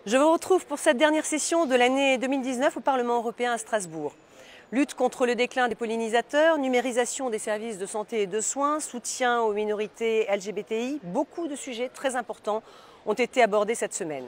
Je vous retrouve pour cette dernière session de l'année 2019 au Parlement européen à Strasbourg. Lutte contre le déclin des pollinisateurs, numérisation des services de santé et de soins, soutien aux minorités LGBTI, beaucoup de sujets très importants ont été abordés cette semaine.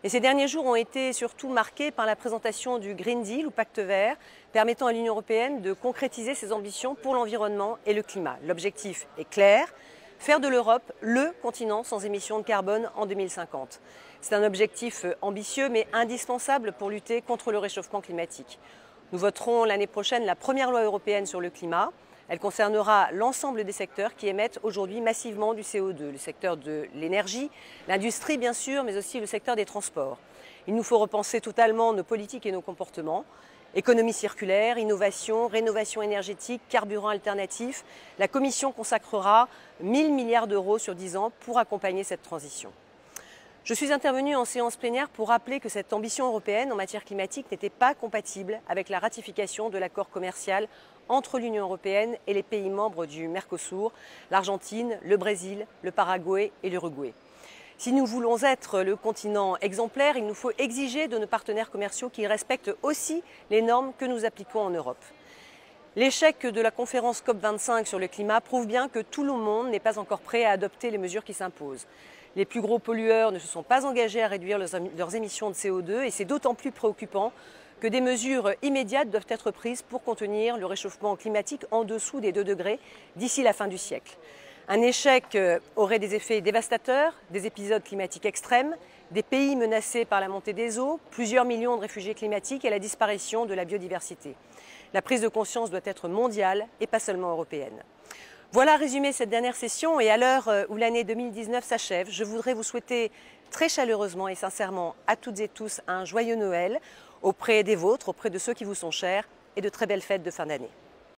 Et ces derniers jours ont été surtout marqués par la présentation du Green Deal ou Pacte vert, permettant à l'Union européenne de concrétiser ses ambitions pour l'environnement et le climat. L'objectif est clair, faire de l'Europe le continent sans émissions de carbone en 2050. C'est un objectif ambitieux mais indispensable pour lutter contre le réchauffement climatique. Nous voterons l'année prochaine la première loi européenne sur le climat. Elle concernera l'ensemble des secteurs qui émettent aujourd'hui massivement du CO2, le secteur de l'énergie, l'industrie bien sûr, mais aussi le secteur des transports. Il nous faut repenser totalement nos politiques et nos comportements. Économie circulaire, innovation, rénovation énergétique, carburants alternatifs. La Commission consacrera 1 000 milliards d'euros sur 10 ans pour accompagner cette transition. Je suis intervenue en séance plénière pour rappeler que cette ambition européenne en matière climatique n'était pas compatible avec la ratification de l'accord commercial entre l'Union européenne et les pays membres du Mercosur, l'Argentine, le Brésil, le Paraguay et l'Uruguay. Si nous voulons être le continent exemplaire, il nous faut exiger de nos partenaires commerciaux qu'ils respectent aussi les normes que nous appliquons en Europe. L'échec de la conférence COP25 sur le climat prouve bien que tout le monde n'est pas encore prêt à adopter les mesures qui s'imposent. Les plus gros pollueurs ne se sont pas engagés à réduire leurs émissions de CO2 et c'est d'autant plus préoccupant que des mesures immédiates doivent être prises pour contenir le réchauffement climatique en dessous des 2 degrés d'ici la fin du siècle. Un échec aurait des effets dévastateurs, des épisodes climatiques extrêmes, des pays menacés par la montée des eaux, plusieurs millions de réfugiés climatiques et la disparition de la biodiversité. La prise de conscience doit être mondiale et pas seulement européenne. Voilà résumé cette dernière session et à l'heure où l'année 2019 s'achève, je voudrais vous souhaiter très chaleureusement et sincèrement à toutes et tous un joyeux Noël auprès des vôtres, auprès de ceux qui vous sont chers et de très belles fêtes de fin d'année.